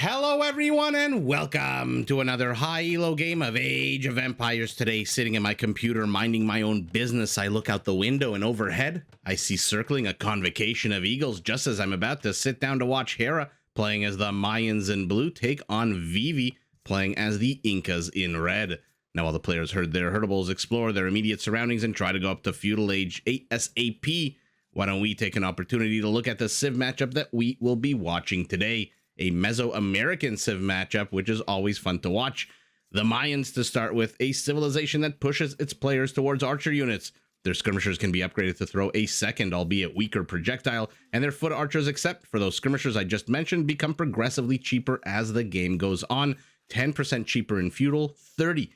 Hello everyone and welcome to another high elo game of Age of Empires. Today, sitting at my computer minding my own business, I look out the window and overhead I see circling a convocation of eagles just as I'm about to sit down to watch Hera playing as the Mayans in blue take on Vivi playing as the Incas in red. Now all the players herd their herdables, explore their immediate surroundings and try to go up to Feudal Age ASAP. Why don't we take an opportunity to look at the Civ matchup that we will be watching today? A Mesoamerican Civ matchup, which is always fun to watch. The Mayans to start with, a civilization that pushes its players towards archer units. Their skirmishers can be upgraded to throw a second, albeit weaker projectile, and their foot archers, except for those skirmishers I just mentioned, become progressively cheaper as the game goes on. 10% cheaper in Feudal, 30%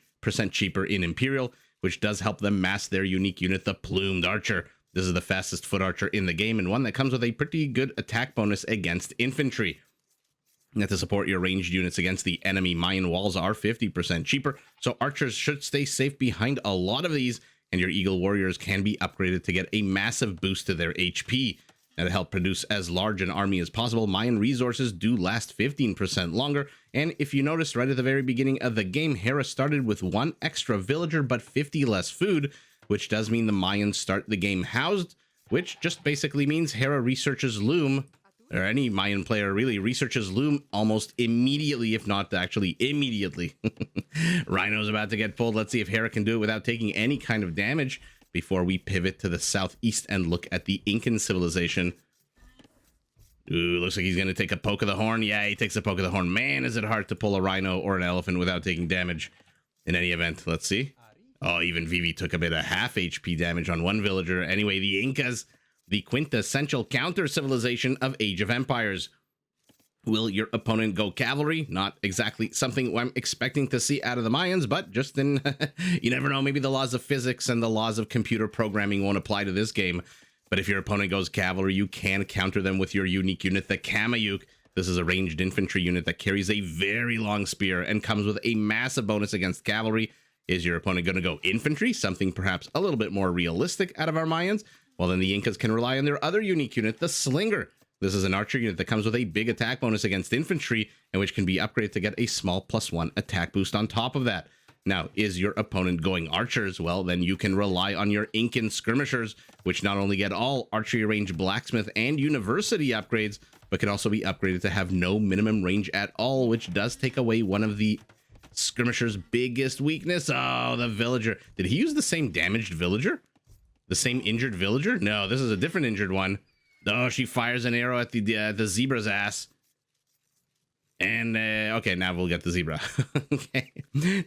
cheaper in Imperial, which does help them mass their unique unit, the Plumed Archer. This is the fastest foot archer in the game, and one that comes with a pretty good attack bonus against infantry. And to support your ranged units against the enemy, Mayan walls are 50% cheaper, so archers should stay safe behind a lot of these, and your eagle warriors can be upgraded to get a massive boost to their HP. Now, to help produce as large an army as possible, Mayan resources do last 15% longer, and if you noticed right at the very beginning of the game, Hera started with 1 extra villager but 50 less food, which does mean the Mayans start the game housed, which just basically means Hera researches Loom, or any Mayan player really researches Loom almost immediately, if not actually immediately. Rhino's about to get pulled. Let's see if Hera can do it without taking any kind of damage before we pivot to the southeast and look at the Incan civilization. Ooh, looks like he's going to take a poke of the horn. Yeah, he takes a poke of the horn. Man, is it hard to pull a Rhino or an elephant without taking damage. In any event, let's see. Oh, even Vivi took a bit of half HP damage on one villager. Anyway, the Incas, the quintessential counter civilization of Age of Empires. Will your opponent go cavalry? Not exactly something I'm expecting to see out of the Mayans, but just in, you never know, maybe the laws of physics and the laws of computer programming won't apply to this game. But if your opponent goes cavalry, you can counter them with your unique unit, the Kamayuk. This is a ranged infantry unit that carries a very long spear and comes with a massive bonus against cavalry. Is your opponent going to go infantry? Something perhaps a little bit more realistic out of our Mayans? Well, then the Incas can rely on their other unique unit, the Slinger. This is an archer unit that comes with a big attack bonus against infantry, and which can be upgraded to get a small +1 attack boost on top of that. Now, is your opponent going archers? Well, then you can rely on your Incan skirmishers, which not only get all archery range, blacksmith, and university upgrades, but can also be upgraded to have no minimum range at all, which does take away one of the skirmisher's biggest weakness. Oh, the villager. Did he use the same damaged villager? The same injured villager? No, this is a different injured one. Oh, she fires an arrow at the zebra's ass. And, okay, now we'll get the zebra. Okay.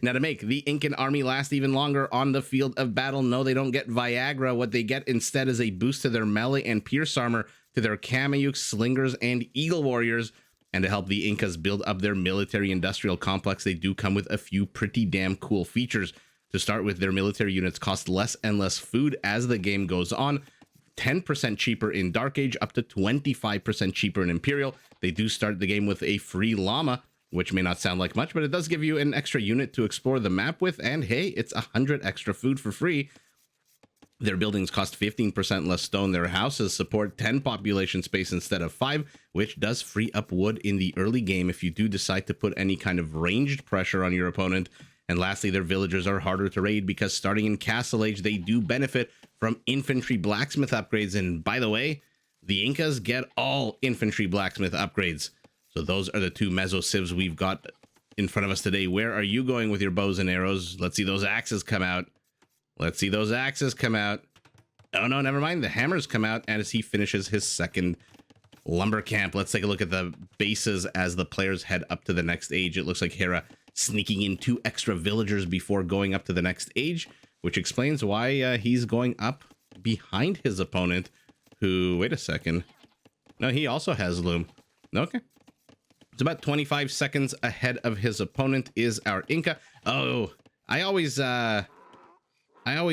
Now, to make the Incan army last even longer on the field of battle, no, they don't get Viagra. What they get instead is a boost to their melee and pierce armor, to their Kamayuk, Slingers, and Eagle Warriors. And to help the Incas build up their military-industrial complex, they do come with a few pretty damn cool features. To start with, their military units cost less and less food as the game goes on. 10% cheaper in Dark Age, up to 25% cheaper in Imperial. They do start the game with a free llama, which may not sound like much, but it does give you an extra unit to explore the map with. And hey, it's 100 extra food for free. Their buildings cost 15% less stone. Their houses support 10 population space instead of 5, which does free up wood in the early game if you do decide to put any kind of ranged pressure on your opponent. And lastly, their villagers are harder to raid because starting in Castle Age, they do benefit from infantry blacksmith upgrades. And by the way, the Incas get all infantry blacksmith upgrades. So those are the two Meso Civs we've got in front of us today. Where are you going with your bows and arrows? Let's see those axes come out. Let's see those axes come out. Oh, no, never mind. The hammers come out as he finishes his second lumber camp. Let's take a look at the bases as the players head up to the next age. It looks like Hera sneaking in 2 extra villagers before going up to the next age, which explains why he's going up behind his opponent, who, wait a second. No, he also has Loom. Okay. It's about 25 seconds ahead of his opponent is our Inca. Oh, I always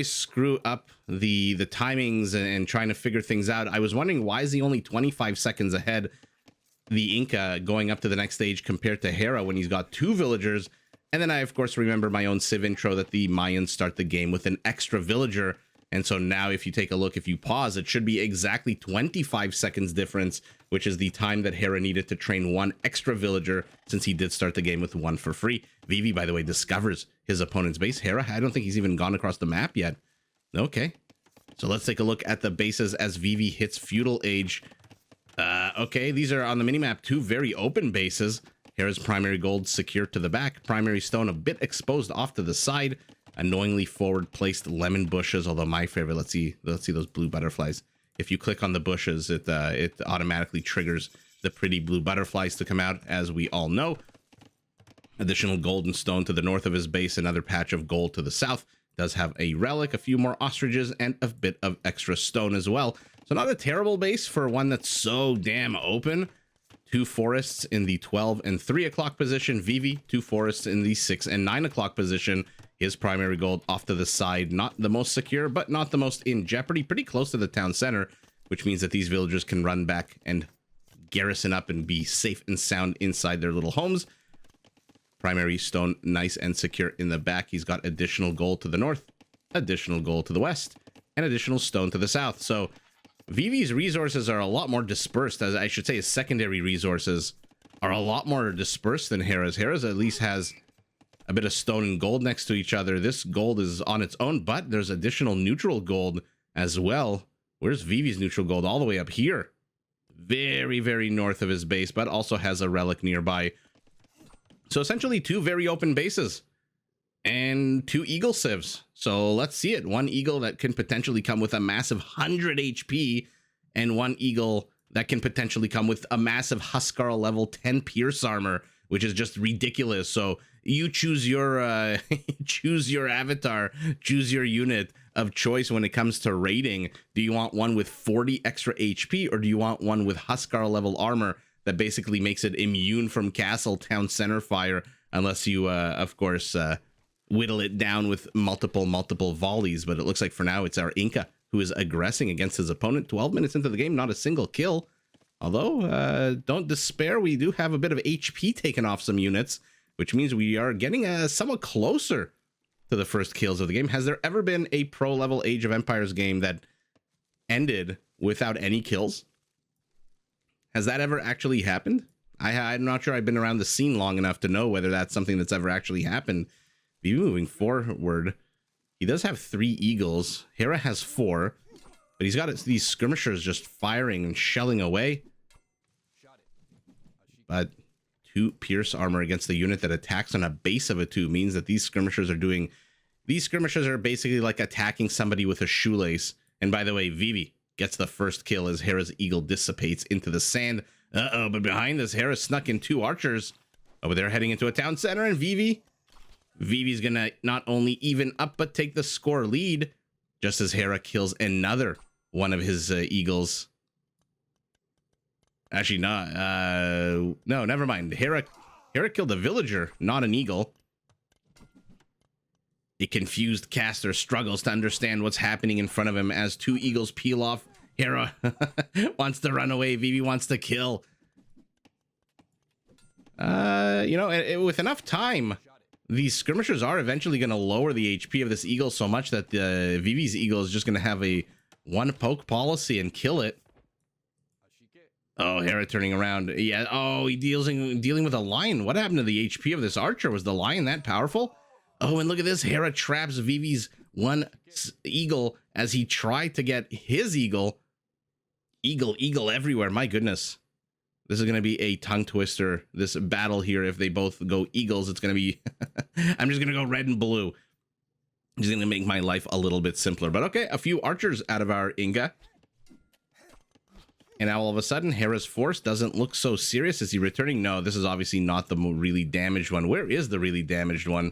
screw up the timings and trying to figure things out. I was wondering, why is he only 25 seconds ahead, the Inca, going up to the next stage compared to Hera when he's got 2 villagers? And then I, of course, remember my own Civ intro that the Mayans start the game with an extra villager And so now if you take a look, if you pause, it should be exactly 25 seconds difference, which is the time that Hera needed to train one extra villager, since he did start the game with one for free. Vivi, by the way, discovers his opponent's base. Hera, I don't think he's even gone across the map yet. Okay. So let's take a look at the bases as Vivi hits Feudal Age. Okay, these are on the minimap, two very open bases. Hera's primary gold secured to the back, primary stone a bit exposed off to the side, annoyingly forward placed lemon bushes, although my favorite, let's see those blue butterflies. If you click on the bushes, it automatically triggers the pretty blue butterflies to come out, as we all know. Additional golden stone to the north of his base, another patch of gold to the south. Does have a relic, a few more ostriches, and a bit of extra stone as well. So not a terrible base for one that's so damn open. Two forests in the 12 and 3 o'clock position. Vivi, two forests in the 6 and 9 o'clock position. His primary gold off to the side, not the most secure, but not the most in jeopardy. Pretty close to the town center, which means that these villagers can run back and garrison up and be safe and sound inside their little homes. Primary stone nice and secure in the back. He's got additional gold to the north, additional gold to the west, and additional stone to the south. So Vivi's resources are a lot more dispersed, as I should say his secondary resources are a lot more dispersed than Hera's. Hera's at least has a bit of stone and gold next to each other. This gold is on its own, but there's additional neutral gold as well. Where's Vivi's neutral gold? All the way up here. Very, very north of his base, but also has a relic nearby. So essentially two very open bases and two eagle civs. So let's see it. One eagle that can potentially come with a massive 100 HP and one eagle that can potentially come with a massive Huskarl level 10 pierce armor, which is just ridiculous. So you choose your choose your avatar, choose your unit of choice when it comes to raiding. Do you want one with 40 extra HP, or do you want one with Huskarl level armor that basically makes it immune from castle town center fire, unless you of course whittle it down with multiple volleys? But it looks like for now it's our Inca who is aggressing against his opponent. 12 minutes into the game, not a single kill. Although don't despair, we do have a bit of HP taken off some units, which means we are getting somewhat closer to the first kills of the game. Has there ever been a pro level Age of Empires game that ended without any kills? Has that ever actually happened? I'm not sure I've been around the scene long enough to know whether that's something that's ever actually happened. Be moving forward. He does have 3 eagles. Hera has 4, but he's got these skirmishers just firing and shelling away. But 2 pierce armor against the unit that attacks on a base of a 2 means that these skirmishers are basically like attacking somebody with a shoelace. And by the way, Vivi gets the first kill as Hera's eagle dissipates into the sand. Uh-oh, but behind this, Hera snuck in 2 archers over there heading into a town center, and Vivi's gonna not only even up, but take the score lead, just as Hera kills another one of his eagles. Actually, not. No, never mind. Hera killed a villager, not an eagle. A confused caster struggles to understand what's happening in front of him as 2 eagles peel off. Hera wants to run away. Vivi wants to kill. With enough time, these skirmishers are eventually going to lower the HP of this eagle so much that Vivi's eagle is just going to have a 1 poke policy and kill it. Oh, Hera turning around. Yeah. Oh, dealing with a lion. What happened to the HP of this archer? Was the lion that powerful? Oh, and look at this. Hera traps Vivi's 1 eagle as he tried to get his eagle. Eagle everywhere. My goodness. This is going to be a tongue twister, this battle here. If they both go eagles, it's going to be... I'm just going to go red and blue. Just going to make my life a little bit simpler. But okay, a few archers out of our Inca. And now all of a sudden, Hera's force doesn't look so serious. Is he returning? No, this is obviously not the really damaged one. Where is the really damaged one?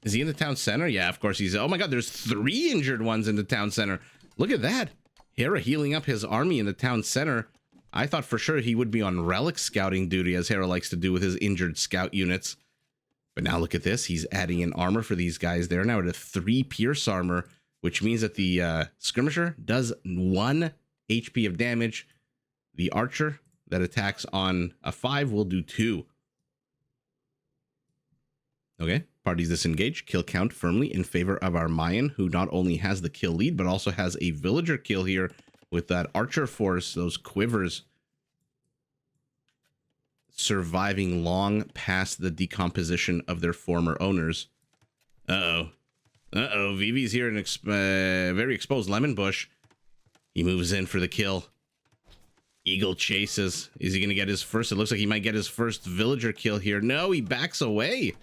Is he in the town center? Yeah, of course he's... Oh my god, there's 3 injured ones in the town center. Look at that. Hera healing up his army in the town center. I thought for sure he would be on relic scouting duty, as Hera likes to do with his injured scout units. But now look at this. He's adding in armor for these guys. They're now at a 3 pierce armor, which means that the skirmisher does 1 HP of damage. The archer that attacks on a 5 will do 2. Okay. Parties disengage. Kill count firmly in favor of our Mayan, who not only has the kill lead, but also has a villager kill here with that archer force, those quivers surviving long past the decomposition of their former owners. Uh-oh. Uh-oh. Vivi's here in very exposed lemon bush. He moves in for the kill. Eagle chases. Is he going to get his first? It looks like he might get his first villager kill here. No, he backs away.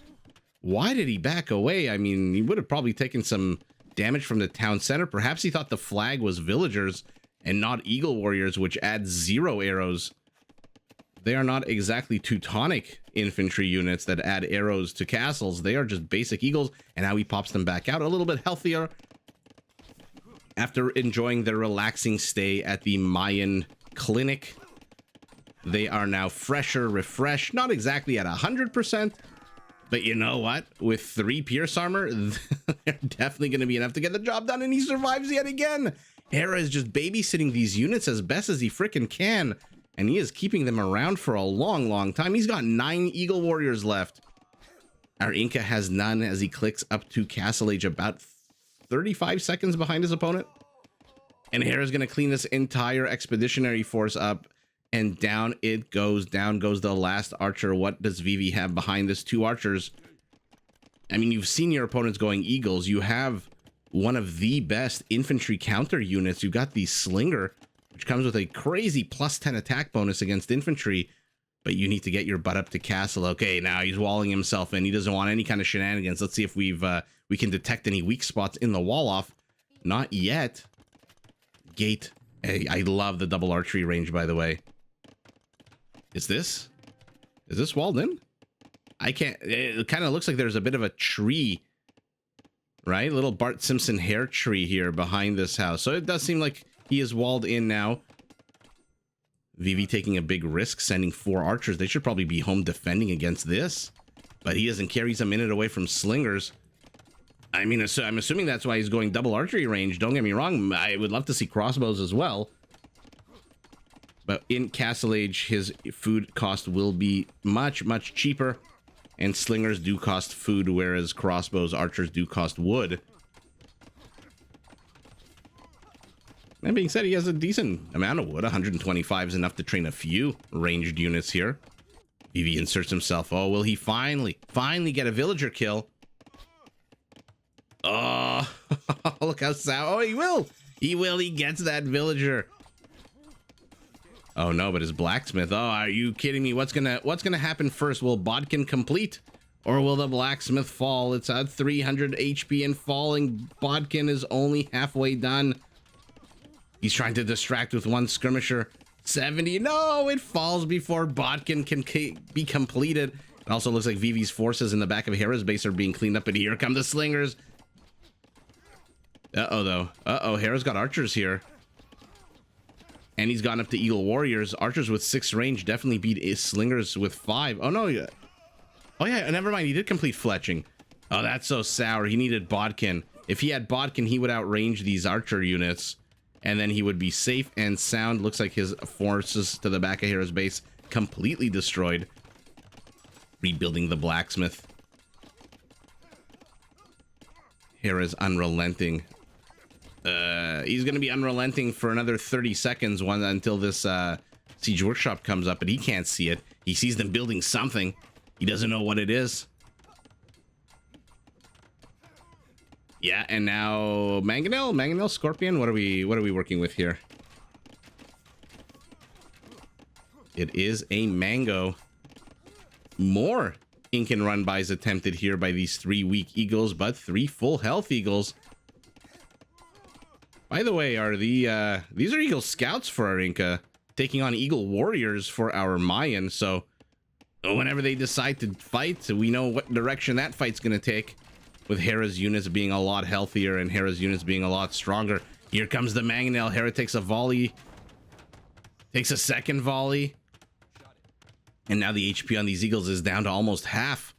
Why did he back away? I mean, he would have probably taken some damage from the town center. Perhaps he thought the flag was villagers and not eagle warriors, which adds 0 arrows. They are not exactly Teutonic infantry units that add arrows to castles. They are just basic eagles, and now he pops them back out a little bit healthier after enjoying their relaxing stay at the Mayan clinic. They are now fresher, refreshed, not exactly at 100%, but you know what? With 3 pierce armor, they're definitely going to be enough to get the job done, and he survives yet again. Hera is just babysitting these units as best as he frickin' can, and he is keeping them around for a long, long time. He's got 9 Eagle Warriors left. Our Inca has none as he clicks up to Castle Age, about 35 seconds behind his opponent. And Hera's going to clean this entire expeditionary force up, and down it goes. Down goes the last archer. What does Vivi have behind this? 2 archers. I mean, you've seen your opponents going eagles. You have one of the best infantry counter units. You've got the Slinger, which comes with a crazy +10 attack bonus against infantry, but you need to get your butt up to castle. Okay, now he's walling himself in. He doesn't want any kind of shenanigans. Let's see if we can detect any weak spots in the wall off. Not yet. Gate. Hey, I love the double archery range, by the way. Is this walled in? I can't. It kind of looks like there's a bit of a tree, right? Little Bart Simpson hair tree here behind this house. So it does seem like he is walled in now. Vivi taking a big risk, sending 4 archers. They should probably be home defending against this, but he doesn't care. He's a minute away from slingers. I mean, I'm assuming that's why he's going double archery range. Don't get me wrong. I would love to see crossbows as well. But in Castle Age, his food cost will be much, much cheaper. And slingers do cost food, whereas crossbows, archers do cost wood. That being said, he has a decent amount of wood. 125 is enough to train a few ranged units here. Vivi inserts himself. Oh, will he finally get a villager kill? Oh, look how sad. Oh, he will. He gets that villager. Oh no, but his blacksmith. Oh, are you kidding me? What's gonna happen first? Will Bodkin complete, or will the blacksmith fall? It's at 300 HP and falling. Bodkin is only halfway done. He's trying to distract with 1 skirmisher. 70. No, it falls before Bodkin can be completed. It also looks like Vivi's forces in the back of Hera's base are being cleaned up, and here come the slingers. Uh-oh, though. Uh-oh, Hera's got archers here. And he's gone up to Eagle Warriors. Archers with 6 range definitely beat his slingers with 5. Oh, no. Oh, yeah, never mind. He did complete fletching. Oh, that's so sour. He needed Bodkin. If he had Bodkin, he would outrange these archer units, and then he would be safe and sound. Looks like his forces to the back of Hera's base completely destroyed. Rebuilding the blacksmith. Hera's unrelenting. He's going to be unrelenting for another 30 seconds until this siege workshop comes up, but he can't see it. He sees them building something. He doesn't know what it is. Yeah, and now Mangonel, Scorpion. What are we working with here? It is a mango. More Incan run-bys attempted here by these 3 weak eagles, but 3 full health eagles. By the way, are these are Eagle Scouts for our Inca, taking on Eagle Warriors for our Mayan. So whenever they decide to fight, we know what direction that fight's going to take, with Hera's units being a lot healthier and Hera's units being a lot stronger. Here comes the Mangonel. Hera takes a volley, takes a second volley, and now the HP on these eagles is down to almost half.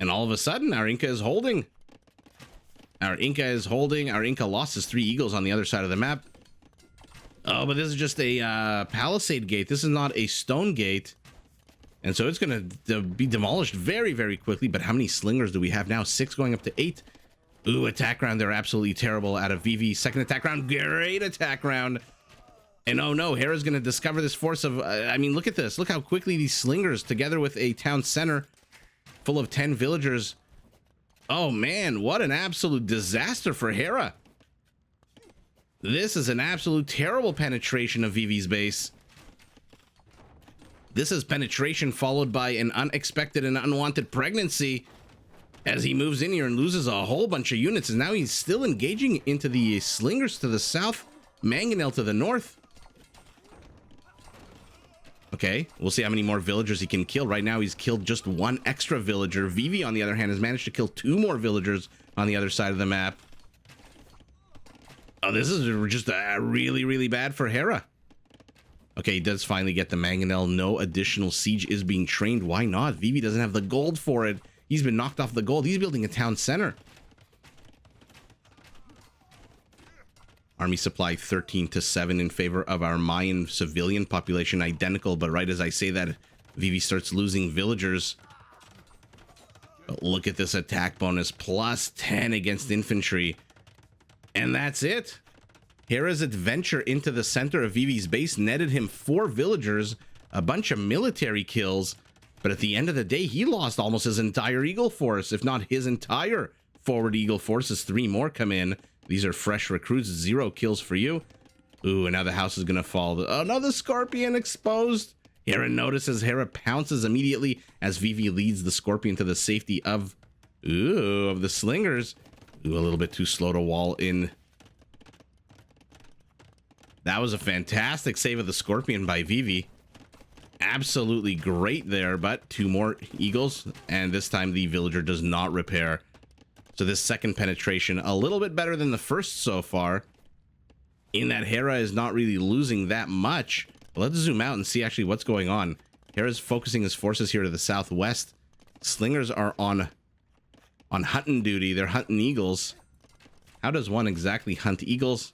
And all of a sudden, our Inca is holding. Our Inca lost his 3 eagles on the other side of the map. Oh, but this is just a palisade gate. This is not a stone gate. And so it's going to be demolished very, very quickly. But how many slingers do we have now? 6 going up to 8. Ooh, attack round. They're absolutely terrible out of Vivi. Second attack round. Great attack round. And oh no, Hera's going to discover this force of... I mean, look at this. Look how quickly these slingers, together with a town center full of 10 villagers. Oh man, what an absolute disaster for Hera. This is an absolute terrible penetration of Vivi's base. This is penetration followed by an unexpected and unwanted pregnancy as he moves in here and loses a whole bunch of units. And now he's still engaging into the slingers to the south, Mangonel to the north. Okay, we'll see how many more villagers he can kill. Right now, he's killed just 1 extra villager. Vivi, on the other hand, has managed to kill 2 more villagers on the other side of the map. Oh, this is just really, really bad for Hera. Okay, he does finally get the Mangonel. No additional siege is being trained. Why not? Vivi doesn't have the gold for it. He's been knocked off the gold. He's building a town center. Army supply 13-7 in favor of our Mayan civilian population, identical. But right as I say that, Vivi starts losing villagers. But look at this attack bonus, plus 10 against infantry. And that's it. Hera's adventure into the center of Vivi's base netted him 4 villagers, a bunch of military kills. But at the end of the day, he lost almost his entire Eagle force, if not his entire forward Eagle force, as 3 more come in. These are fresh recruits. 0 kills for you. Ooh, and now the house is going to fall. Another Scorpion exposed. Hera notices. Hera pounces immediately as Vivi leads the Scorpion to the safety of the slingers. Ooh, a little bit too slow to wall in. That was a fantastic save of the Scorpion by Vivi. Absolutely great there, but 2 more Eagles, and this time the villager does not repair. So this second penetration, a little bit better than the first so far, in that Hera is not really losing that much. But let's zoom out and see actually what's going on. Hera's focusing his forces here to the southwest. Slingers are on hunting duty. They're hunting eagles. How does one exactly hunt eagles?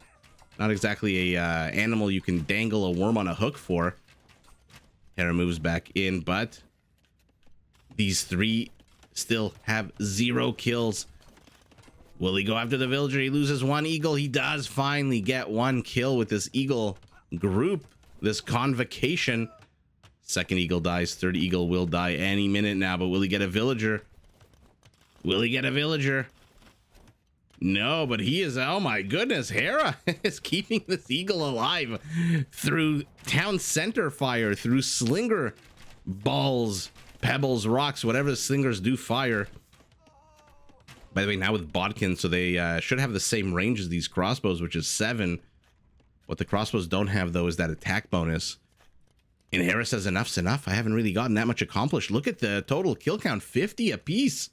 Not exactly a animal you can dangle a worm on a hook for. Hera moves back in, but these 3 still have 0 kills. Will he go after the villager? He loses 1 eagle. He does finally get 1 kill with this eagle group, this convocation. Second eagle dies. Third eagle will die any minute now, but will he get a villager? Will he get a villager? No, but he is, oh my goodness, Hera is keeping this eagle alive through town center fire, through slinger balls, pebbles, rocks, whatever the slingers do fire. By the way, now with Bodkin, so they should have the same range as these crossbows, which is 7. What the crossbows don't have, though, is that attack bonus. And Hera says, enough's enough. I haven't really gotten that much accomplished. Look at the total kill count, 50 apiece.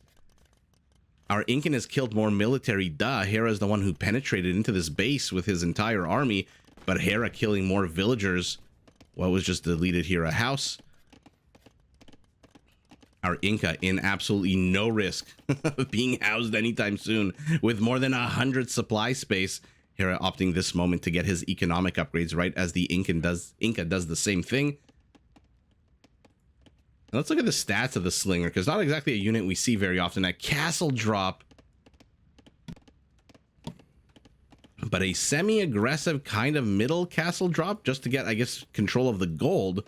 Our Incan has killed more military. Duh, Hera is the one who penetrated into this base with his entire army, but Hera killing more villagers. What was just deleted here? A house. Our Inca in absolutely no risk of being housed anytime soon with more than 100 supply space. Hera opting this moment to get his economic upgrades right as the Inca does the same thing. And let's look at the stats of the Slinger, because not exactly a unit we see very often. A castle drop, but a semi-aggressive kind of middle castle drop just to get, I guess, control of the gold.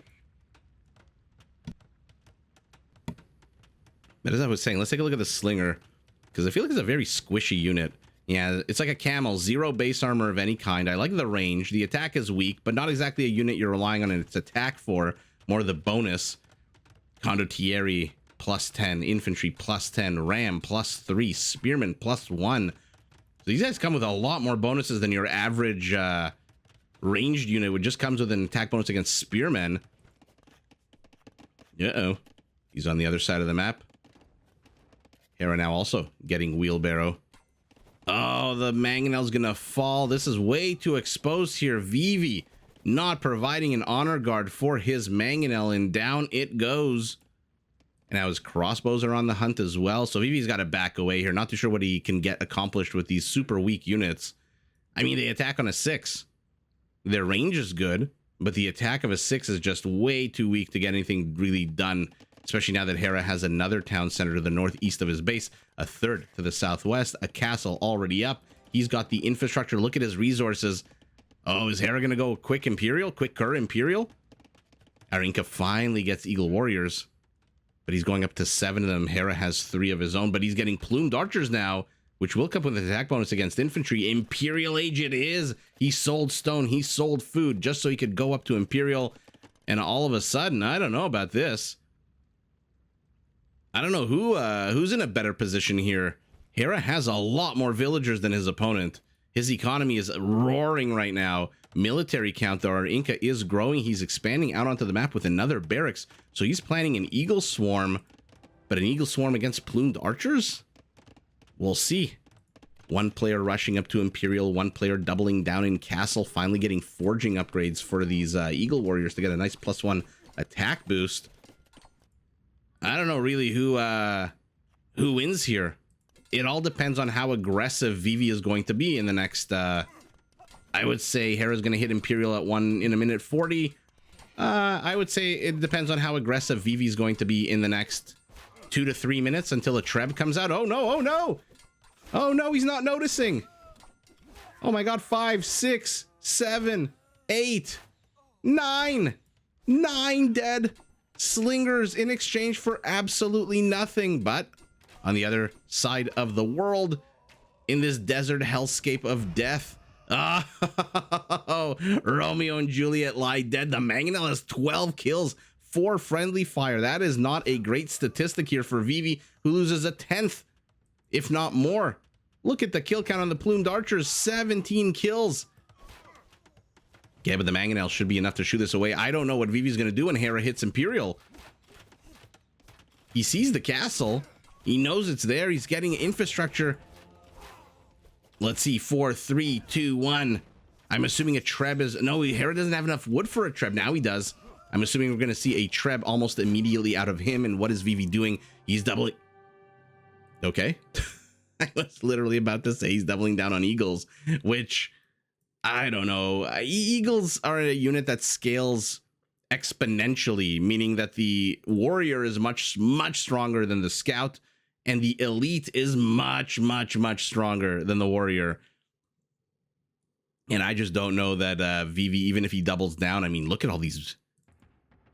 But as I was saying, let's take a look at the Slinger, because I feel like it's a very squishy unit. Yeah, it's like a camel, 0 base armor of any kind. I like the range. The attack is weak, but not exactly a unit you're relying on its attack for. More the bonus. Condottieri plus 10, infantry plus 10, ram plus 3, spearmen plus 1. So these guys come with a lot more bonuses than your average ranged unit, which just comes with an attack bonus against spearmen. Uh-oh. He's on the other side of the map. Hera now also getting wheelbarrow. Oh, the Mangonel's gonna fall. This is way too exposed here. Vivi not providing an honor guard for his Mangonel, and down it goes. And now his crossbows are on the hunt as well. So Vivi's got to back away here. Not too sure what he can get accomplished with these super weak units. I mean, they attack on a 6. Their range is good. but the attack of a 6 is just way too weak to get anything really done, especially now that Hera has another town center to the northeast of his base, a third to the southwest, a castle already up. He's got the infrastructure. Look at his resources. Oh, is Hera going to go quick Imperial? Quick Cur Imperial? Our Inca finally gets Eagle Warriors, but he's going up to 7 of them. Hera has 3 of his own, but he's getting plumed archers now, which will come with an attack bonus against infantry. Imperial Age it is. He sold stone. He sold food just so he could go up to Imperial. And all of a sudden, I don't know about this. I don't know who's in a better position here. Hera has a lot more villagers than his opponent. His economy is roaring right now. Military count, though, our Inca is growing. He's expanding out onto the map with another barracks. So he's planning an Eagle Swarm, but an Eagle Swarm against plumed archers? We'll see. One player rushing up to Imperial, one player doubling down in Castle, finally getting forging upgrades for these Eagle Warriors to get a nice +1 attack boost. I don't know really who wins here. It all depends on how aggressive Vivi is going to be in the next, I would say Hera's going to hit Imperial at 1 in a minute 40. I would say it depends on how aggressive Vivi is going to be in the next 2 to 3 minutes until a Treb comes out. Oh no, oh no! Oh no, he's not noticing! Oh my god, 5, 6, 7, 8, 9! 9 dead slingers in exchange for absolutely nothing. But on the other side of the world, in this desert hellscape of death, Romeo and Juliet lie dead. The Mangonel has 12 kills, 4 friendly fire. That is not a great statistic here for Vivi, who loses a 10th, if not more. Look at the kill count on the plumed archers, 17 kills. Yeah, but the Mangonel should be enough to shoot this away. I don't know what Vivi's going to do when Hera hits Imperial. He sees the castle. He knows it's there. He's getting infrastructure. Let's see. 4, 3, 2, 1. I'm assuming a Treb is... No, Hera doesn't have enough wood for a Treb. Now he does. I'm assuming we're going to see a Treb almost immediately out of him. And what is Vivi doing? He's doubling... Okay. I was literally about to say he's doubling down on Eagles, which... I don't know. Eagles are a unit that scales exponentially, meaning that the warrior is much stronger than the scout, and the elite is much stronger than the warrior. And I just don't know that Vivi, even if he doubles down, I mean, look at all these.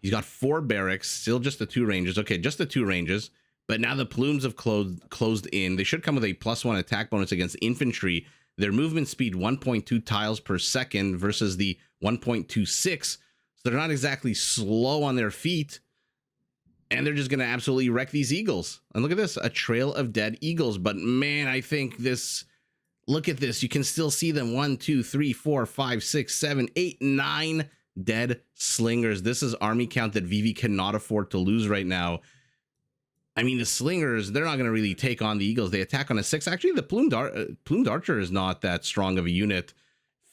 He's got 4 barracks, still just the 2 ranges. Okay, just the 2 ranges. But now the plumes have closed in. They should come with a +1 attack bonus against infantry. Their movement speed 1.2 tiles per second versus the 1.26. So they're not exactly slow on their feet. And they're just going to absolutely wreck these Eagles. And look at this, a trail of dead Eagles. But man, I think this, look at this. You can still see them. 1, 2, 3, 4, 5, 6, 7, 8, 9 dead slingers. This is army count that Vivi cannot afford to lose right now. I mean, the slingers, they're not going to really take on the Eagles. They attack on a 6. Actually, the plumed archer is not that strong of a unit.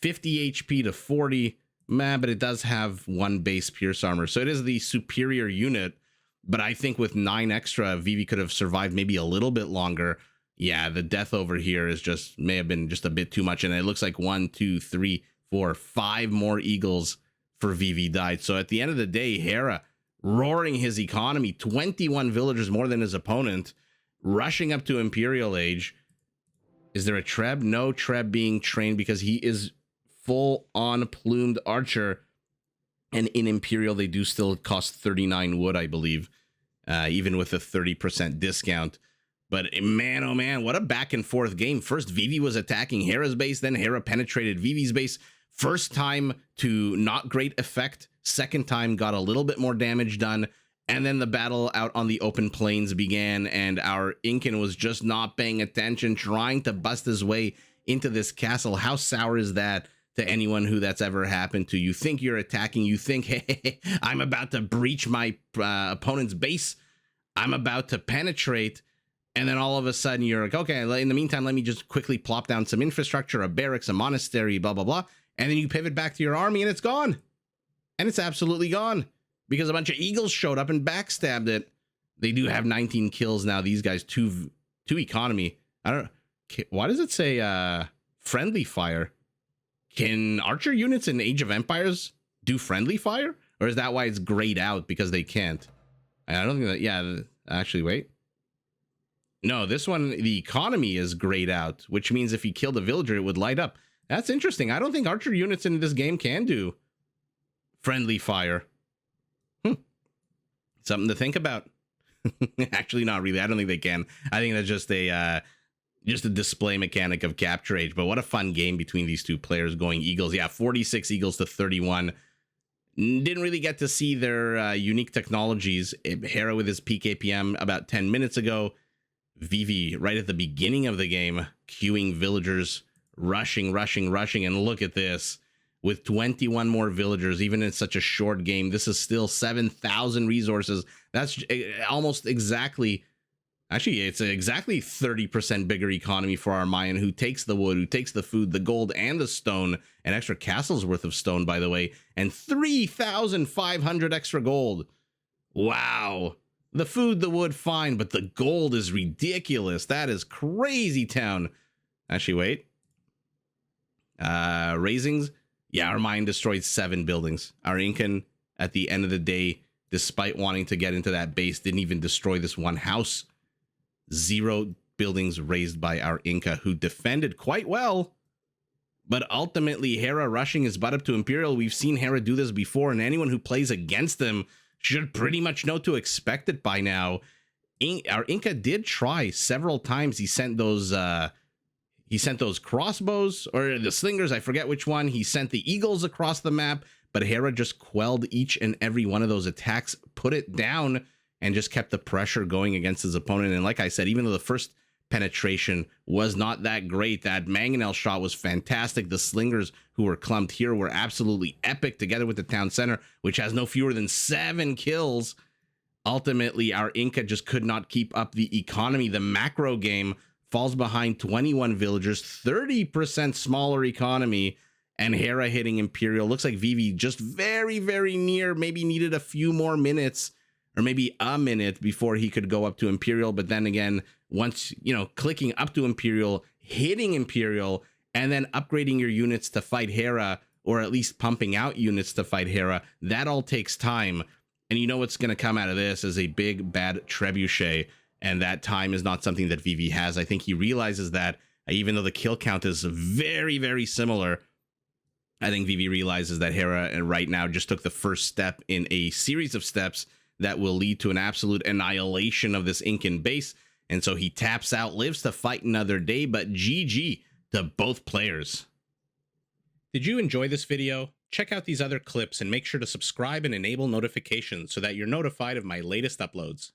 50 HP to 40. Man, but it does have 1 base pierce armor. So it is the superior unit. But I think with 9 extra, Vivi could have survived maybe a little bit longer. Yeah, the death over here is just, may have been just a bit too much. And it looks like 1, 2, 3, 4, 5 more Eagles for Vivi died. So at the end of the day, Hera roaring his economy, 21 villagers more than his opponent, rushing up to Imperial Age. Is there a Treb? No Treb being trained because he is full on plumed archer. And in Imperial, they do still cost 39 wood, I believe, even with a 30% discount. But man, oh man, what a back and forth game. First, Vivi was attacking Hera's base, then Hera penetrated Vivi's base. First time to not great effect. Second time got a little bit more damage done. And then the battle out on the open plains began, and our Incan was just not paying attention, trying to bust his way into this castle. How sour is that to anyone who that's ever happened to? You think you're attacking, you think, hey, I'm about to breach my opponent's base, I'm about to penetrate, and then all of a sudden you're like, okay, in the meantime, let me just quickly plop down some infrastructure, a barracks, a monastery, blah, blah, blah, and then you pivot back to your army and it's gone. And it's absolutely gone because a bunch of Eagles showed up and backstabbed it. They do have 19 kills now. These guys, two economy. I don't know. Why does it say friendly fire? Can archer units in Age of Empires do friendly fire? Or is that why it's grayed out because they can't? I don't think that, yeah, actually, wait. No, this one, the economy is grayed out, which means if he killed a villager, it would light up. That's interesting. I don't think archer units in this game can do friendly fire. Something to think about. Actually, not really. I don't think they can. I think that's just a display mechanic of Capture Age. But what a fun game between these two players going Eagles. Yeah, 46 Eagles to 31. Didn't really get to see their unique technologies. Hera with his peak APM about 10 minutes ago. Vivi right at the beginning of the game, queuing villagers, rushing. And look at this. With 21 more villagers, even in such a short game, this is still 7,000 resources. That's almost exactly, actually, it's exactly 30% bigger economy for our Mayan, who takes the wood, who takes the food, the gold, and the stone, an extra castle's worth of stone, by the way, and 3,500 extra gold. Wow. The food, the wood, fine, but the gold is ridiculous. That is crazy town. Actually, wait. Raisings. Yeah, our Mayan destroyed 7 buildings. Our Incan, at the end of the day, despite wanting to get into that base, didn't even destroy this one house. 0 buildings raised by our Inca, who defended quite well. But ultimately, Hera rushing his butt up to Imperial. We've seen Hera do this before, and anyone who plays against him should pretty much know to expect it by now. Our Inca did try several times. He sent those crossbows, or the slingers, I forget which one. He sent the eagles across the map, but Hera just quelled each and every one of those attacks, put it down, and just kept the pressure going against his opponent. And like I said, even though the first penetration was not that great, that mangonel shot was fantastic. The slingers who were clumped here were absolutely epic, together with the town center, which has no fewer than 7 kills. Ultimately, our Inca just could not keep up the economy. The macro game falls behind 21 villagers, 30% smaller economy, and Hera hitting Imperial. Looks like Vivi just very, very near, maybe needed a few more minutes, or maybe a minute before he could go up to Imperial. But then again, once, clicking up to Imperial, hitting Imperial, and then upgrading your units to fight Hera, or at least pumping out units to fight Hera, that all takes time. And you know what's going to come out of this is a big, bad trebuchet. And that time is not something that Vivi has. I think he realizes that, even though the kill count is very, very similar, I think Vivi realizes that Hera right now just took the first step in a series of steps that will lead to an absolute annihilation of this Incan base. And so he taps out, lives to fight another day, but GG to both players. Did you enjoy this video? Check out these other clips and make sure to subscribe and enable notifications so that you're notified of my latest uploads.